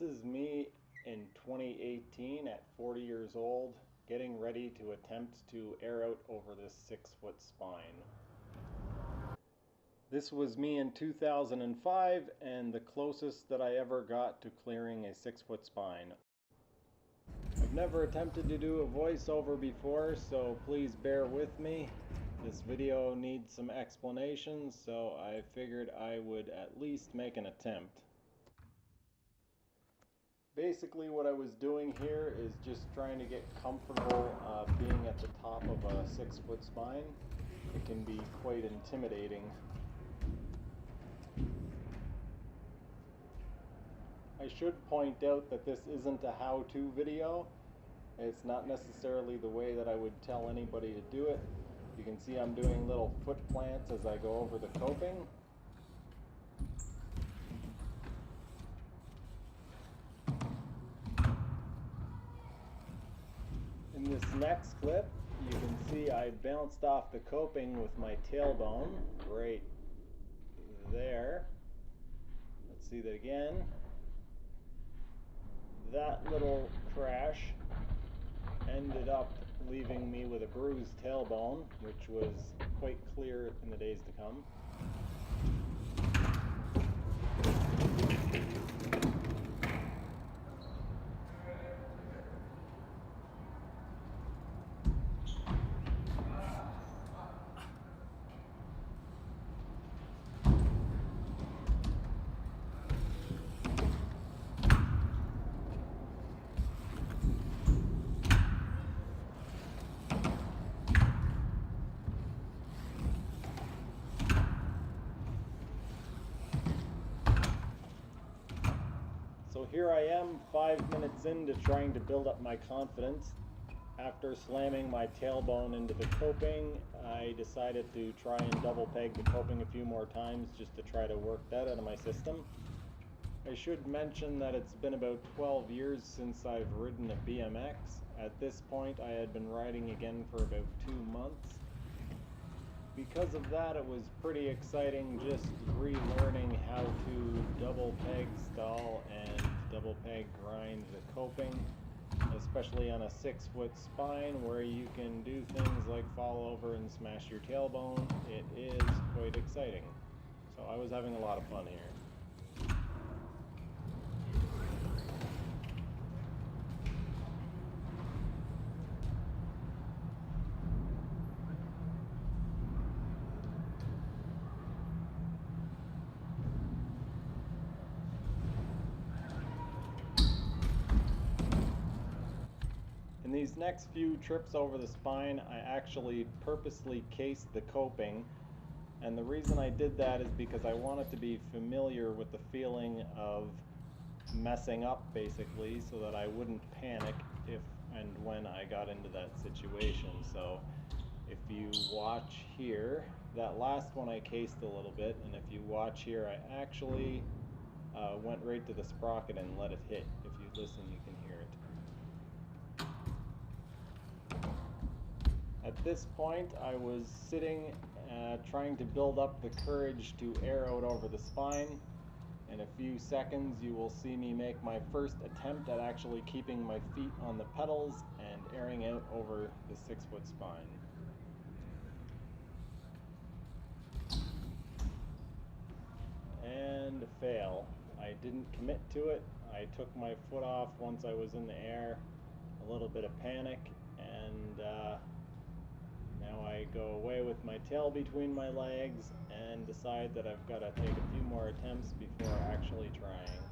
is me in 2018 at 40 years old, getting ready to attempt to air out over this 6-foot spine. This was me in 2005 and the closest that I ever got to clearing a 6-foot spine. I've never attempted to do a voiceover before, so please bear with me. This video needs some explanations, so I figured I would at least make an attempt. Basically what I was doing here is just trying to get comfortable being at the top of a 6-foot spine. It can be quite intimidating. I should point out that this isn't a how-to video. It's not necessarily the way that I would tell anybody to do it. You can see I'm doing little foot plants as I go over the coping. In this next clip, you can see I bounced off the coping with my tailbone right there. Let's see that again. That little crash ended up leaving me with a bruised tailbone, which was quite clear in the days to come. So here I am, 5 minutes into trying to build up my confidence. After slamming my tailbone into the coping, I decided to try and double peg the coping a few more times just to try to work that out of my system. I should mention that it's been about 12 years since I've ridden a BMX. At this point, I had been riding again for about 2 months. Because of that, it was pretty exciting just relearning how to double peg stall and double peg grind the coping, especially on a 6-foot spine where you can do things like fall over and smash your tailbone. It is quite exciting. So I was having a lot of fun here. In these next few trips over the spine, I actually purposely cased the coping, and the reason I did that is because I wanted to be familiar with the feeling of messing up, basically, so that I wouldn't panic if and when I got into that situation. So if you watch here, that last one I cased a little bit, and if you watch here, I actually went right to the sprocket and let it hit. If you listen, you can hear it. At this point, I was sitting trying to build up the courage to air out over the spine. In a few seconds, you will see me make my first attempt at actually keeping my feet on the pedals and airing out over the 6-foot spine. And fail. I didn't commit to it. I took my foot off once I was in the air. A little bit of panic, and now I go away with my tail between my legs and decide that I've got to take a few more attempts before actually trying.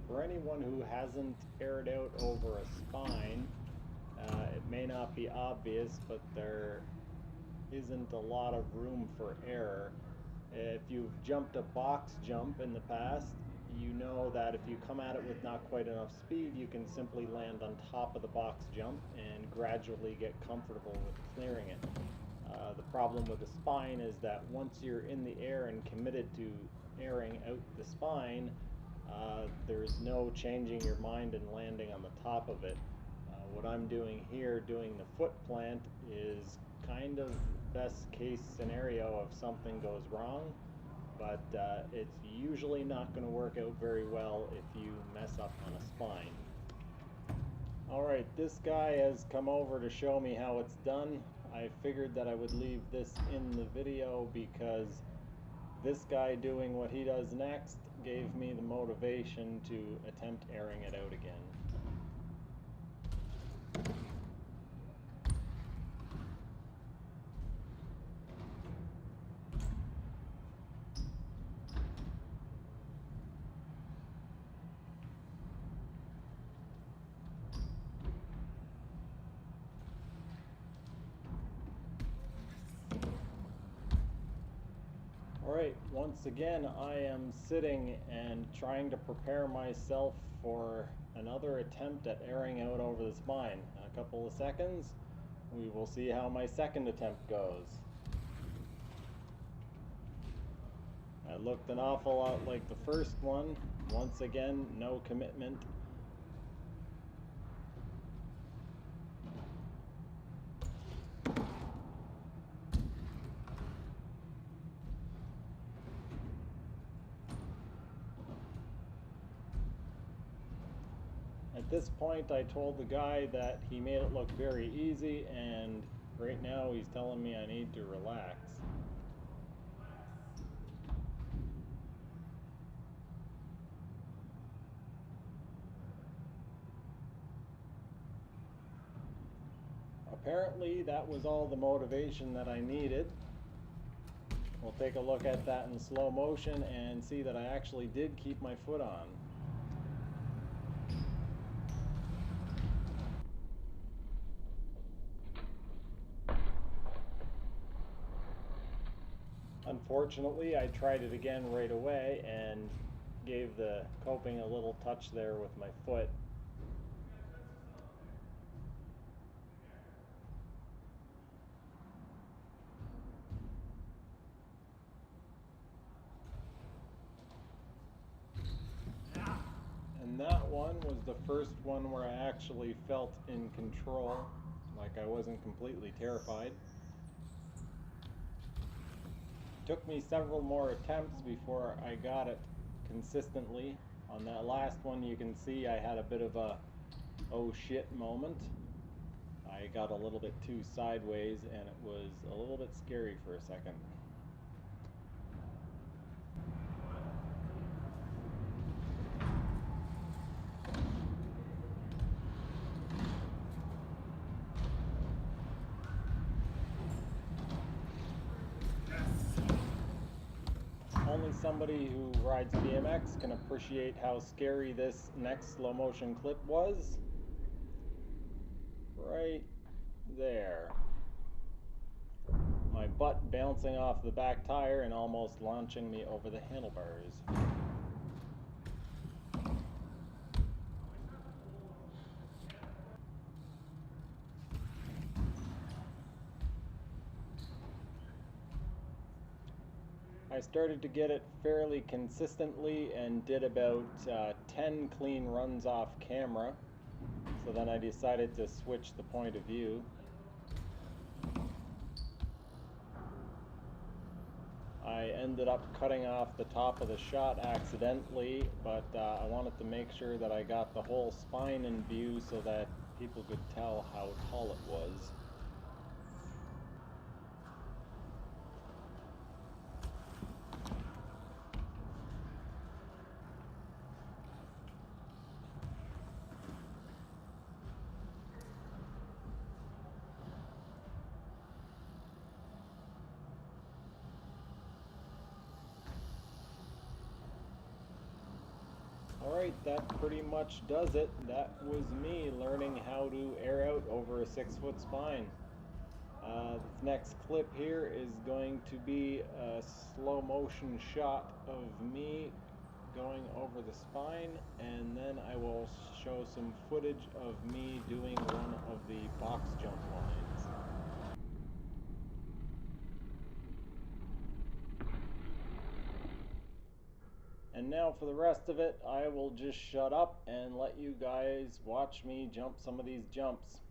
For anyone who hasn't aired out over a spine, it may not be obvious, but there isn't a lot of room for error. If you've jumped a box jump in the past, you know that if you come at it with not quite enough speed, you can simply land on top of the box jump and gradually get comfortable with clearing it. The problem with the spine is that once you're in the air and committed to airing out the spine, there's no changing your mind and landing on the top of it. What I'm doing here, doing the foot plant, is kind of best case scenario if something goes wrong. but it's usually not going to work out very well if you mess up on a spine. Alright, this guy has come over to show me how it's done. I figured that I would leave this in the video because this guy doing what he does next gave me the motivation to attempt airing it out again. Alright, once again I am sitting and trying to prepare myself for another attempt at airing out over the spine. In a couple of seconds, we will see how my second attempt goes. It looked an awful lot like the first one. Once again, no commitment. At this point, I told the guy that he made it look very easy, and right now he's telling me I need to relax. Apparently, that was all the motivation that I needed. We'll take a look at that in slow motion and see that I actually did keep my foot on. Unfortunately, I tried it again right away and gave the coping a little touch there with my foot. And that one was the first one where I actually felt in control, like I wasn't completely terrified. Took me several more attempts before I got it consistently. On that last one, you can see I had a bit of a oh shit moment. I got a little bit too sideways and it was a little bit scary for a second. Only somebody who rides BMX can appreciate how scary this next slow motion clip was. Right there. My butt bouncing off the back tire and almost launching me over the handlebars. I started to get it fairly consistently and did about 10 clean runs off camera. So then I decided to switch the point of view. I ended up cutting off the top of the shot accidentally, but I wanted to make sure that I got the whole spine in view so that people could tell how tall it was. Alright, that pretty much does it. That was me learning how to air out over a 6-foot spine. This next clip here is going to be a slow motion shot of me going over the spine, and then I will show some footage of me doing one of the box jump lines. And now for the rest of it, I will just shut up and let you guys watch me jump some of these jumps.